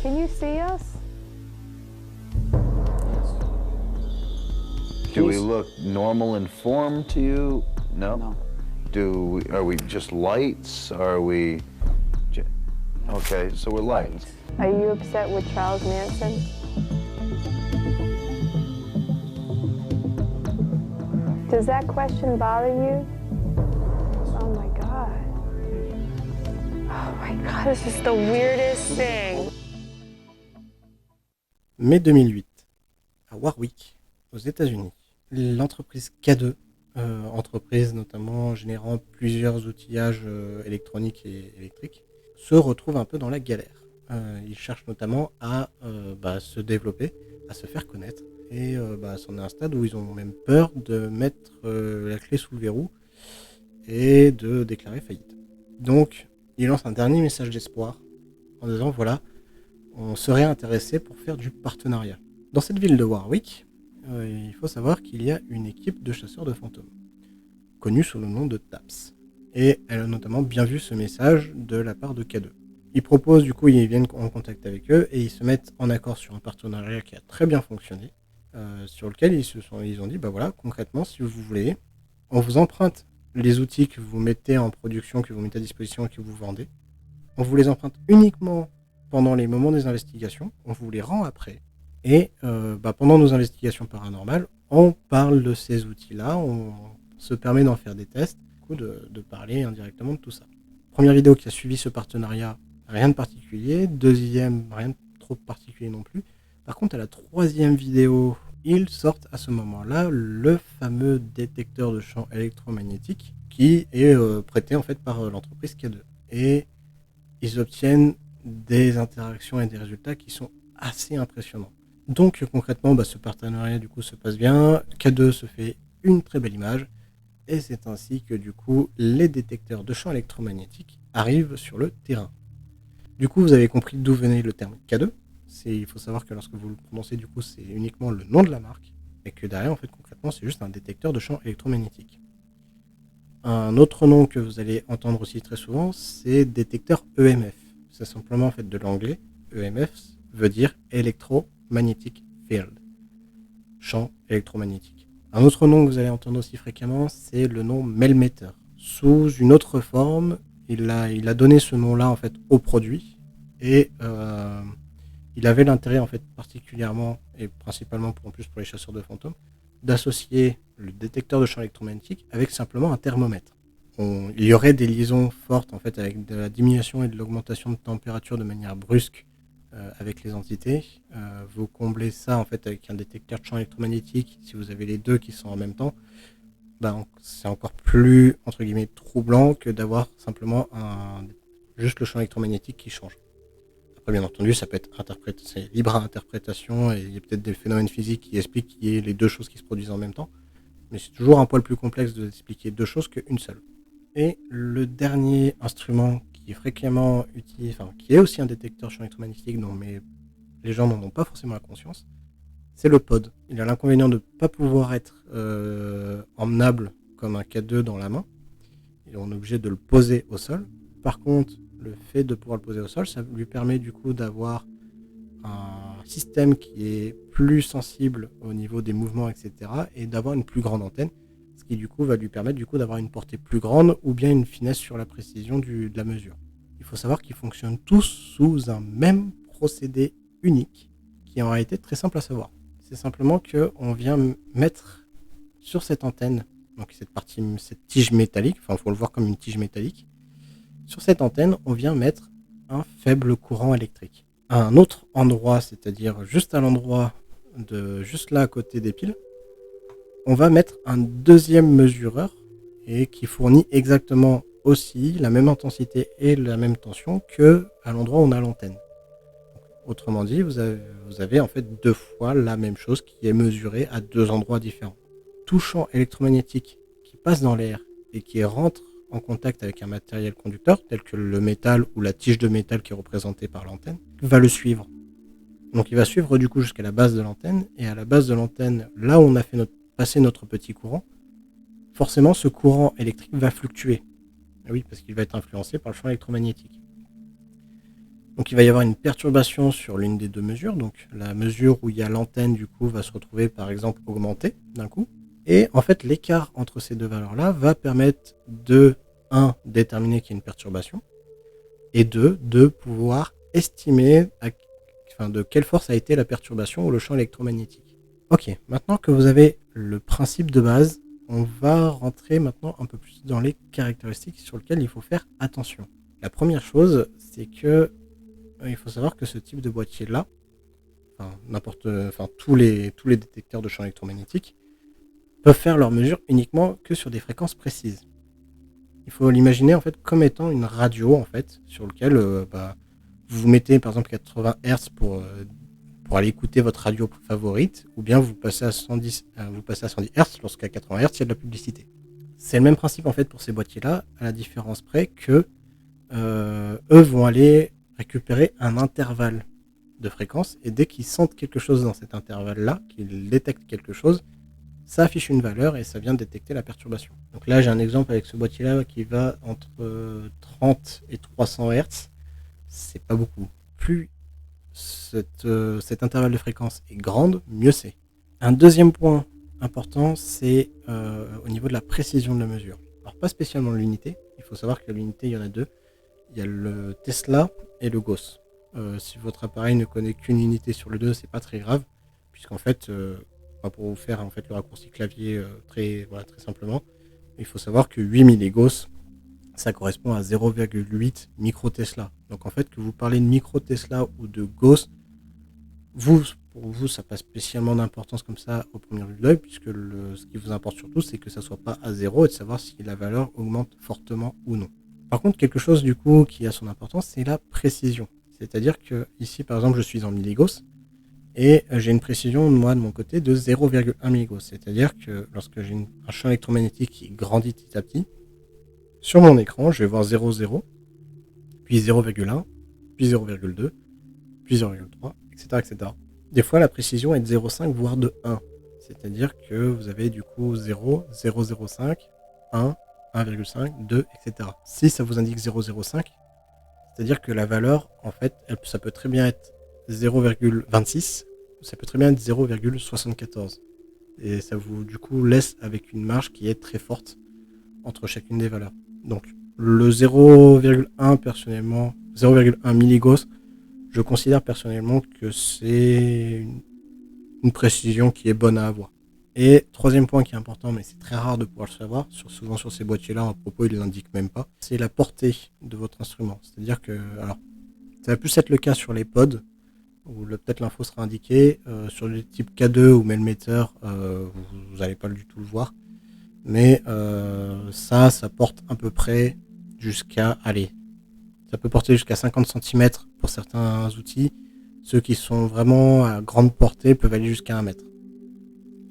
Can you see us? Do we look normal in form to you? No. No. Are we just lights? Are we? Okay, so we're lights. Are you upset with Charles Manson? Does that question bother you? Oh my God. Oh my God, this is the weirdest thing. Mai 2008, à Warwick, aux États-Unis, l'entreprise K2, entreprise notamment générant plusieurs outillages électroniques et électriques, se retrouve un peu dans la galère. Ils cherchent notamment à se développer, à se faire connaître, et c'en est un stade où ils ont même peur de mettre la clé sous le verrou et de déclarer faillite. Donc, ils lancent un dernier message d'espoir en disant voilà, on serait intéressé pour faire du partenariat. Dans cette ville de Warwick, il faut savoir qu'il y a une équipe de chasseurs de fantômes, connue sous le nom de TAPS. Et elle a notamment bien vu ce message de la part de K2. Ils proposent, du coup, ils viennent en contact avec eux et ils se mettent en accord sur un partenariat qui a très bien fonctionné, sur lequel ils ont dit, voilà, concrètement, si vous voulez, on vous emprunte les outils que vous mettez en production, que vous mettez à disposition et que vous vendez. On vous les emprunte uniquement pendant les moments des investigations, on vous les rend après. Et pendant nos investigations paranormales, on parle de ces outils-là, on se permet d'en faire des tests, de parler indirectement de tout ça. Première vidéo qui a suivi ce partenariat, rien de particulier. Deuxième, rien de trop particulier non plus. Par contre, à la troisième vidéo, ils sortent à ce moment-là le fameux détecteur de champs électromagnétiques qui est prêté en fait par l'entreprise K2. Et ils obtiennent des interactions et des résultats qui sont assez impressionnants. Donc concrètement, ce partenariat du coup se passe bien, K2 se fait une très belle image, et c'est ainsi que du coup les détecteurs de champs électromagnétiques arrivent sur le terrain. Du coup, vous avez compris d'où venait le terme K2. Il faut savoir que lorsque vous le prononcez, du coup, c'est uniquement le nom de la marque, et que derrière, en fait, concrètement, c'est juste un détecteur de champs électromagnétiques. Un autre nom que vous allez entendre aussi très souvent, c'est détecteur EMF. C'est simplement en fait de l'anglais. EMF veut dire Electromagnetic Field, champ électromagnétique. Un autre nom que vous allez entendre aussi fréquemment, c'est le nom Melmeter. Sous une autre forme, il a donné ce nom-là en fait au produit, et il avait l'intérêt en fait particulièrement et principalement pour les chasseurs de fantômes d'associer le détecteur de champs électromagnétiques avec simplement un thermomètre. Il y aurait des liaisons fortes en fait avec de la diminution et de l'augmentation de température de manière brusque avec les entités. Vous comblez ça en fait avec un détecteur de champs électromagnétiques. Si vous avez les deux qui sont en même temps, c'est encore plus entre guillemets troublant que d'avoir simplement juste le champ électromagnétique qui change. Après, bien entendu, ça peut être interprété, c'est libre à interprétation, et il y a peut-être des phénomènes physiques qui expliquent qu'il y ait les deux choses qui se produisent en même temps. Mais c'est toujours un poil plus complexe d'expliquer deux choses qu'une seule. Et le dernier instrument qui est fréquemment utilisé, qui est aussi un détecteur de champs électromagnétiques, mais les gens n'en ont pas forcément la conscience, c'est le pod. Il a l'inconvénient de ne pas pouvoir être emmenable comme un K2 dans la main. On est obligé de le poser au sol. Par contre, le fait de pouvoir le poser au sol, ça lui permet du coup d'avoir un système qui est plus sensible au niveau des mouvements, etc. et d'avoir une plus grande antenne, ce qui du coup va lui permettre d'avoir une portée plus grande ou bien une finesse sur la précision de la mesure. Il faut savoir qu'ils fonctionnent tous sous un même procédé unique qui est en réalité très simple à savoir. C'est simplement qu'on vient mettre sur cette antenne, donc cette tige métallique, il faut le voir comme une tige métallique. Sur cette antenne, on vient mettre un faible courant électrique. À un autre endroit, c'est-à-dire juste à l'endroit juste là à côté des piles, on va mettre un deuxième mesureur et qui fournit exactement aussi la même intensité et la même tension que à l'endroit où on a l'antenne. Autrement dit, vous avez en fait deux fois la même chose qui est mesurée à deux endroits différents. Tout champ électromagnétique qui passe dans l'air et qui rentre en contact avec un matériel conducteur, tel que le métal ou la tige de métal qui est représentée par l'antenne, va le suivre. Donc il va suivre du coup jusqu'à la base de l'antenne, et à la base de l'antenne, là où on a fait passer notre petit courant, forcément ce courant électrique va fluctuer. Et oui, parce qu'il va être influencé par le champ électromagnétique. Donc il va y avoir une perturbation sur l'une des deux mesures. Donc la mesure où il y a l'antenne du coup va se retrouver par exemple augmentée d'un coup. Et en fait l'écart entre ces deux valeurs-là va permettre de 1. Déterminer qu'il y a une perturbation et 2. De pouvoir estimer de quelle force a été la perturbation ou le champ électromagnétique. Ok, maintenant que vous avez le principe de base, on va rentrer maintenant un peu plus dans les caractéristiques sur lesquelles il faut faire attention. La première chose, c'est que il faut savoir que ce type de boîtier-là, tous les détecteurs de champs électromagnétiques peuvent faire leurs mesures uniquement que sur des fréquences précises. Il faut l'imaginer en fait comme étant une radio en fait sur lequel vous mettez par exemple 80 Hz pour aller écouter votre radio favorite, ou bien vous passez à 110 Hz lorsqu'à 80 Hz il y a de la publicité. C'est le même principe en fait pour ces boîtiers-là, à la différence près que eux vont aller récupérer un intervalle de fréquence, et dès qu'ils sentent quelque chose dans cet intervalle-là, qu'ils détectent quelque chose, ça affiche une valeur et ça vient détecter la perturbation. Donc là, j'ai un exemple avec ce boîtier-là qui va entre 30 et 300 Hz. C'est pas beaucoup. Plus cet intervalle de fréquence est grande, mieux c'est. Un deuxième point important, c'est au niveau de la précision de la mesure. Alors pas spécialement l'unité. Il faut savoir que l'unité, il y en a deux. Il y a le Tesla et le Gauss. Si votre appareil ne connaît qu'une unité sur le 2, c'est pas très grave, puisqu'en fait, pour vous faire en fait le raccourci clavier très simplement, il faut savoir que 8000 Gauss, ça correspond à 0,8 micro-Tesla. Donc en fait, que vous parlez de micro-Tesla ou de Gauss, pour vous, ça n'a pas spécialement d'importance comme ça au premier vue de l'œil, puisque ce qui vous importe surtout, c'est que ça ne soit pas à zéro et de savoir si la valeur augmente fortement ou non. Par contre, quelque chose du coup qui a son importance, c'est la précision. C'est-à-dire que ici, par exemple, je suis en milligauss et j'ai une précision, moi, de mon côté, de 0,1 milligauss. C'est-à-dire que lorsque j'ai un champ électromagnétique qui grandit petit à petit, sur mon écran, je vais voir 0,0, puis 0,1, puis 0,2, puis 0,3, etc. Des fois, la précision est de 0,5, voire de 1. C'est-à-dire que vous avez du coup 0, 0,05, 1, 1,5, 2, etc. Si ça vous indique 0,05, c'est-à-dire que la valeur, en fait, ça peut très bien être 0,26, ça peut très bien être 0,74. Et ça vous, du coup, laisse avec une marge qui est très forte entre chacune des valeurs. Donc, le 0,1, personnellement, 0,1 milligauss, je considère personnellement que c'est une précision qui est bonne à avoir. Et troisième point qui est important, mais c'est très rare de pouvoir le savoir, souvent sur ces boîtiers-là, à propos, ils ne l'indiquent même pas, c'est la portée de votre instrument. C'est-à-dire que, alors, ça va plus être le cas sur les pods, où peut-être l'info sera indiquée. Sur les types K2 ou Melmeter, vous n'allez pas du tout le voir. Mais ça porte à peu près jusqu'à, ça peut porter jusqu'à 50 cm pour certains outils. Ceux qui sont vraiment à grande portée peuvent aller jusqu'à 1 mètre.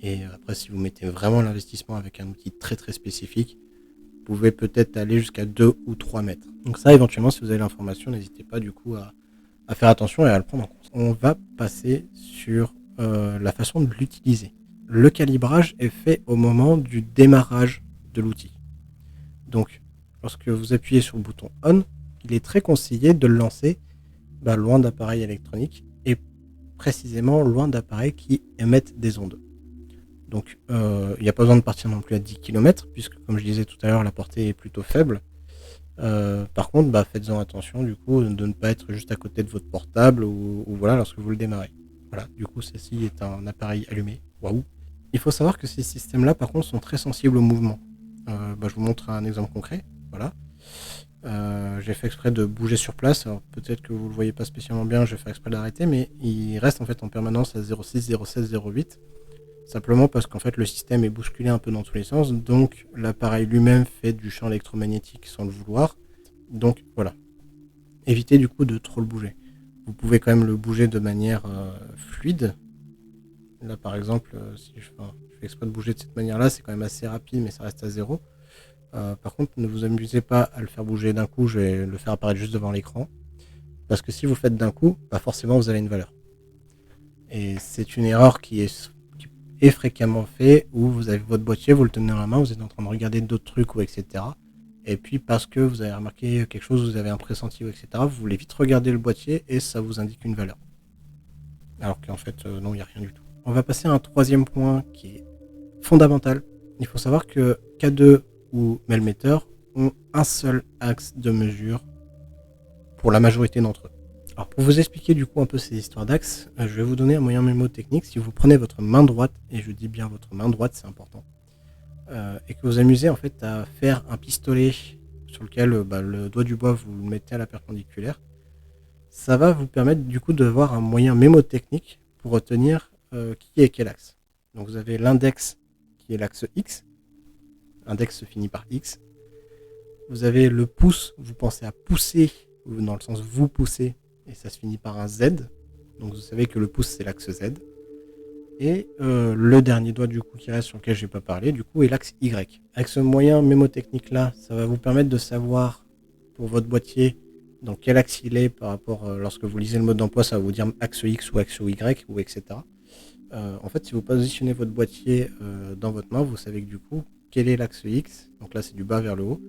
Et après, si vous mettez vraiment l'investissement avec un outil très très spécifique, vous pouvez peut-être aller jusqu'à 2 ou 3 mètres. Donc ça, éventuellement, si vous avez l'information, n'hésitez pas du coup à faire attention et à le prendre en compte. On va passer sur la façon de l'utiliser. Le calibrage est fait au moment du démarrage de l'outil. Donc, lorsque vous appuyez sur le bouton ON, il est très conseillé de le lancer loin d'appareils électroniques et précisément loin d'appareils qui émettent des ondes. Donc, il n'y a pas besoin de partir non plus à 10 km, puisque, comme je disais tout à l'heure, la portée est plutôt faible. Par contre, faites-en attention, du coup, de ne pas être juste à côté de votre portable ou voilà, lorsque vous le démarrez. Voilà, du coup, ceci est un appareil allumé. Waouh! Il faut savoir que ces systèmes-là, par contre, sont très sensibles au mouvement. Je vous montre un exemple concret. Voilà. J'ai fait exprès de bouger sur place. Alors, peut-être que vous ne le voyez pas spécialement bien, je vais faire exprès d'arrêter, mais il reste en fait en permanence à 0,6, 0,16, 0,8. Simplement parce qu'en fait le système est bousculé un peu dans tous les sens, donc l'appareil lui-même fait du champ électromagnétique sans le vouloir. Donc voilà. Évitez du coup de trop le bouger. Vous pouvez quand même le bouger de manière fluide. Là par exemple, si je fais exprès de bouger de cette manière-là, c'est quand même assez rapide, mais ça reste à 0. Par contre, ne vous amusez pas à le faire bouger d'un coup, je vais le faire apparaître juste devant l'écran. Parce que si vous faites d'un coup, forcément vous avez une valeur. Et c'est une erreur qui est fréquemment fait où vous avez votre boîtier, vous le tenez dans la main, vous êtes en train de regarder d'autres trucs ou etc. et puis parce que vous avez remarqué quelque chose, vous avez un pressenti, etc., vous voulez vite regarder le boîtier et ça vous indique une valeur. Alors qu'en fait, non, il n'y a rien du tout. On va passer à un troisième point qui est fondamental. Il faut savoir que K2 ou Melmeter ont un seul axe de mesure pour la majorité d'entre eux. Alors pour vous expliquer du coup un peu ces histoires d'axes, je vais vous donner un moyen mémotechnique. Si vous prenez votre main droite, et je dis bien votre main droite, c'est important, et que vous amusez en fait à faire un pistolet sur lequel le doigt du bois vous le mettez à la perpendiculaire, ça va vous permettre du coup de voir un moyen mémotechnique pour retenir qui est quel axe. Donc vous avez l'index qui est l'axe X, index se finit par X. Vous avez le pouce, vous pensez à pousser, ou dans le sens vous poussez, et ça se finit par un Z. Donc vous savez que le pouce c'est l'axe Z. Et le dernier doigt du coup qui reste sur lequel je n'ai pas parlé, du coup est l'axe Y. Avec ce moyen mémotechnique là, ça va vous permettre de savoir pour votre boîtier dans quel axe il est par rapport, lorsque vous lisez le mode d'emploi, ça va vous dire axe X ou axe Y, ou etc. En fait, si vous positionnez votre boîtier dans votre main, vous savez que du coup, quel est l'axe X, donc là c'est du bas vers le haut,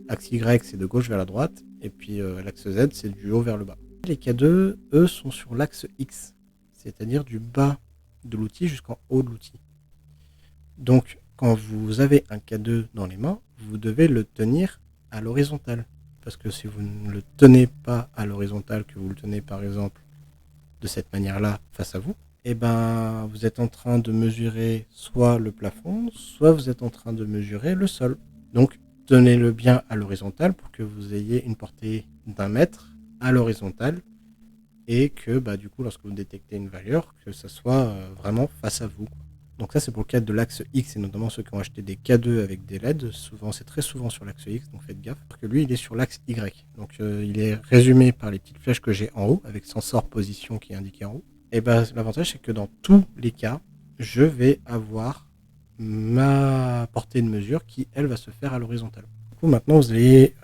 axe Y c'est de gauche vers la droite, et puis l'axe Z c'est du haut vers le bas. Les K2, eux, sont sur l'axe X, c'est-à-dire du bas de l'outil jusqu'en haut de l'outil. Donc, quand vous avez un K2 dans les mains, vous devez le tenir à l'horizontale. Parce que si vous ne le tenez pas à l'horizontale, que vous le tenez par exemple de cette manière-là face à vous, et ben vous êtes en train de mesurer soit le plafond, soit vous êtes en train de mesurer le sol. Donc, tenez-le bien à l'horizontale pour que vous ayez une portée d'1 mètre à l'horizontale, et que du coup lorsque vous détectez une valeur, que ça soit vraiment face à vous. Donc ça c'est pour le cas de l'axe X, et notamment ceux qui ont acheté des K2 avec des LED, souvent c'est très souvent sur l'axe X, donc faites gaffe, parce que lui il est sur l'axe Y. Donc il est résumé par les petites flèches que j'ai en haut, avec sensor position qui est indiqué en haut. Et l'avantage c'est que dans tous les cas, je vais avoir ma portée de mesure qui elle va se faire à l'horizontale. Du coup maintenant vous allez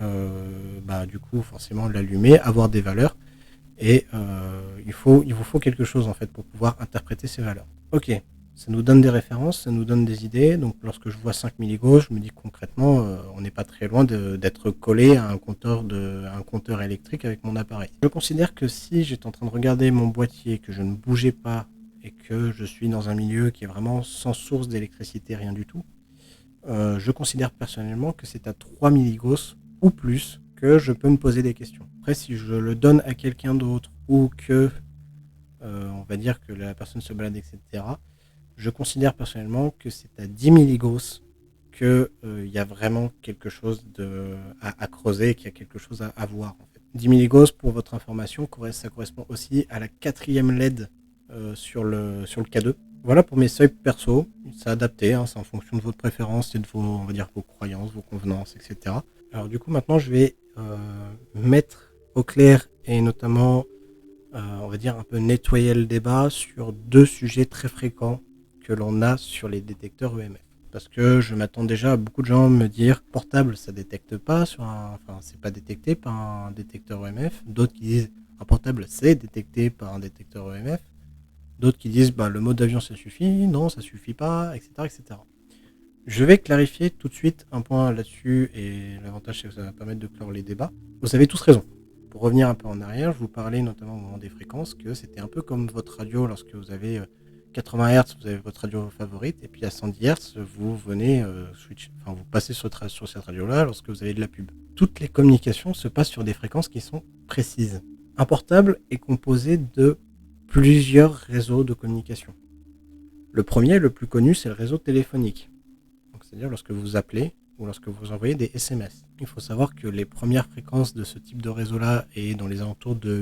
du coup forcément l'allumer, avoir des valeurs. Et il vous faut quelque chose en fait pour pouvoir interpréter ces valeurs. Ok, ça nous donne des références, ça nous donne des idées. Donc lorsque je vois 5 milligauss, je me dis que concrètement, on n'est pas très loin d'être collé à un compteur électrique avec mon appareil. Je considère que si j'étais en train de regarder mon boîtier, que je ne bougeais pas et que je suis dans un milieu qui est vraiment sans source d'électricité, rien du tout, je considère personnellement que c'est à 3 milligauss ou plus que je peux me poser des questions. Après, si je le donne à quelqu'un d'autre ou que, on va dire que la personne se balade, etc., je considère personnellement que c'est à 10 milligauss qu'il y a vraiment quelque chose à creuser, qu'il y a quelque chose à voir. En fait. 10 milligauss, pour votre information, ça correspond aussi à la 4e LED sur le K2. Voilà pour mes seuils perso, c'est adapté, c'est en fonction de votre préférence et de vos croyances, vos convenances, etc. Alors du coup maintenant je vais mettre au clair et notamment on va dire un peu nettoyer le débat sur 2 sujets très fréquents que l'on a sur les détecteurs EMF. Parce que je m'attends déjà à beaucoup de gens me dire portable ça détecte pas c'est pas détecté par un détecteur EMF, d'autres qui disent un portable c'est détecté par un détecteur EMF. D'autres qui disent le mode d'avion ça suffit, non ça suffit pas, etc., etc. Je vais clarifier tout de suite un point là-dessus, et l'avantage c'est que ça va permettre de clore les débats. Vous avez tous raison. Pour revenir un peu en arrière, je vous parlais notamment au moment des fréquences que c'était un peu comme votre radio lorsque vous avez 80 Hz, vous avez votre radio favorite, et puis à 110 Hz, vous venez vous passez sur cette radio-là lorsque vous avez de la pub. Toutes les communications se passent sur des fréquences qui sont précises. Un portable est composé de plusieurs réseaux de communication. Le premier, le plus connu, c'est le réseau téléphonique. Donc, c'est-à-dire lorsque vous appelez ou lorsque vous envoyez des SMS. Il faut savoir que les premières fréquences de ce type de réseau-là est dans les alentours de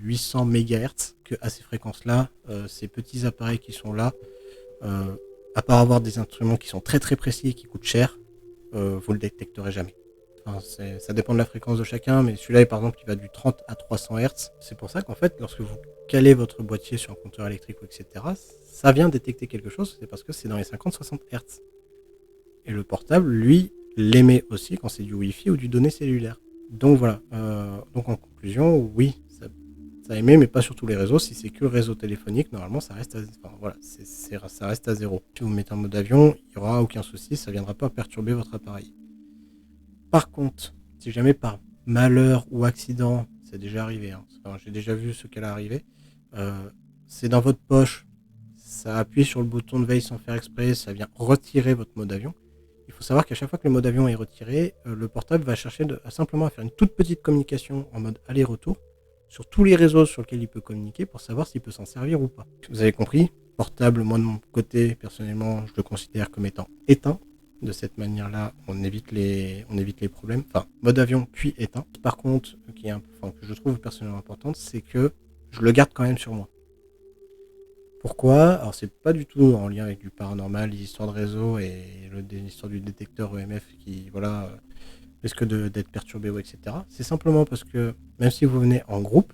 800 MHz, que à ces fréquences-là, ces petits appareils qui sont là, à part avoir des instruments qui sont très très précis et qui coûtent cher, vous le détecterez jamais. Ça dépend de la fréquence de chacun, mais celui-là, par exemple, il va du 30 à 300 Hz. C'est pour ça qu'en fait, lorsque vous calez votre boîtier sur un compteur électrique, etc., ça vient détecter quelque chose, c'est parce que c'est dans les 50-60 Hz. Et le portable, lui, l'émet aussi quand c'est du Wi-Fi ou du données cellulaire. Donc voilà, donc en conclusion, oui, ça émet, mais pas sur tous les réseaux. Si c'est que le réseau téléphonique, normalement, ça reste ça reste à 0. Si vous mettez en mode avion, il n'y aura aucun souci, ça ne viendra pas perturber votre appareil. Par contre, Si jamais par malheur ou accident, c'est déjà arrivé, hein. Enfin, j'ai déjà vu ce qu'elle a arrivé, c'est dans votre poche, ça appuie sur le bouton de veille sans faire exprès, ça vient retirer votre mode avion. Il faut savoir qu'à chaque fois que le mode avion est retiré, le portable va chercher simplement à faire une toute petite communication en mode aller-retour sur tous les réseaux sur lesquels il peut communiquer pour savoir s'il peut s'en servir ou pas. Vous avez compris, portable, moi de mon côté, personnellement, je le considère comme étant éteint. De cette manière-là, on évite les problèmes. Enfin, mode avion puis éteint. Par contre, que je trouve personnellement importante, c'est que je le garde quand même sur moi. Pourquoi? Alors, c'est pas du tout en lien avec du paranormal, les histoires de réseau et l'histoire du détecteur EMF qui, risque d'être perturbé, etc. C'est simplement parce que, même si vous venez en groupe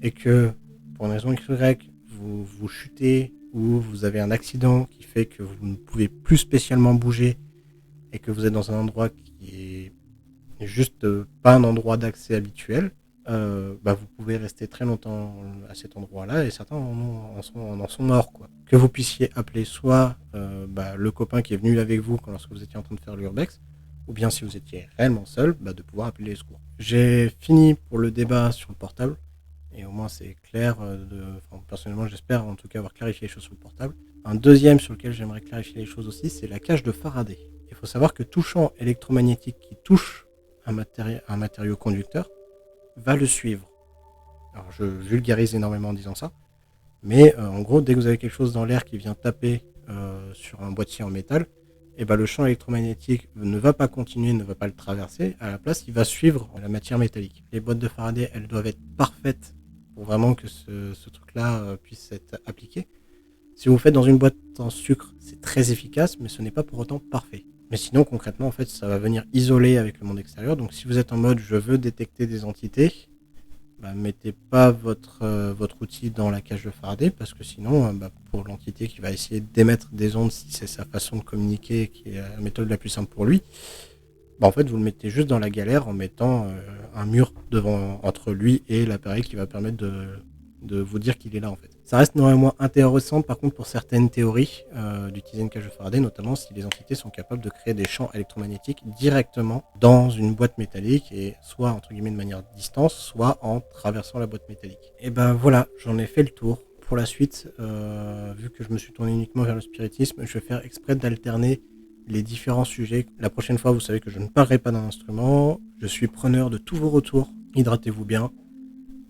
et que, pour une raison Y, vous chutez ou vous avez un accident qui fait que vous ne pouvez plus spécialement bouger et que vous êtes dans un endroit qui est juste pas un endroit d'accès habituel, vous pouvez rester très longtemps à cet endroit-là et certains en sont morts, quoi. Que vous puissiez appeler soit le copain qui est venu avec vous lorsque vous étiez en train de faire l'urbex, ou bien si vous étiez réellement seul, de pouvoir appeler les secours. J'ai fini pour le débat sur le portable, et au moins c'est clair. Personnellement, j'espère en tout cas avoir clarifié les choses sur le portable. Un deuxième sur lequel j'aimerais clarifier les choses aussi, c'est la cage de Faraday. Il faut savoir que tout champ électromagnétique qui touche un matériau conducteur va le suivre. Alors je vulgarise énormément en disant ça, mais en gros, dès que vous avez quelque chose dans l'air qui vient taper sur un boîtier en métal, le champ électromagnétique ne va pas continuer, ne va pas le traverser. À la place, il va suivre la matière métallique. Les boîtes de Faraday, elles doivent être parfaites pour vraiment que ce truc-là puisse être appliqué. Si vous le faites dans une boîte en sucre, c'est très efficace, mais ce n'est pas pour autant parfait. Mais sinon, concrètement, en fait, ça va venir isoler avec le monde extérieur. Donc, si vous êtes en mode « je veux détecter des entités », mettez pas votre outil dans la cage de Faraday, parce que sinon, pour l'entité qui va essayer d'émettre des ondes, si c'est sa façon de communiquer qui est la méthode la plus simple pour lui, en fait, vous le mettez juste dans la galère en mettant un mur entre lui et l'appareil qui va permettre de vous dire qu'il est là, en fait. Ça reste normalement intéressant, par contre, pour certaines théories d'utiliser une cage de Faraday, notamment si les entités sont capables de créer des champs électromagnétiques directement dans une boîte métallique, et soit, entre guillemets, de manière distance, soit en traversant la boîte métallique. Et voilà, j'en ai fait le tour. Pour la suite, vu que je me suis tourné uniquement vers le spiritisme, je vais faire exprès d'alterner les différents sujets. La prochaine fois, vous savez que je ne parlerai pas d'un instrument. Je suis preneur de tous vos retours. Hydratez-vous bien,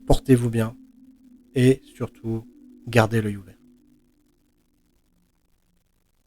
portez-vous bien, et surtout, gardez l'œil ouvert.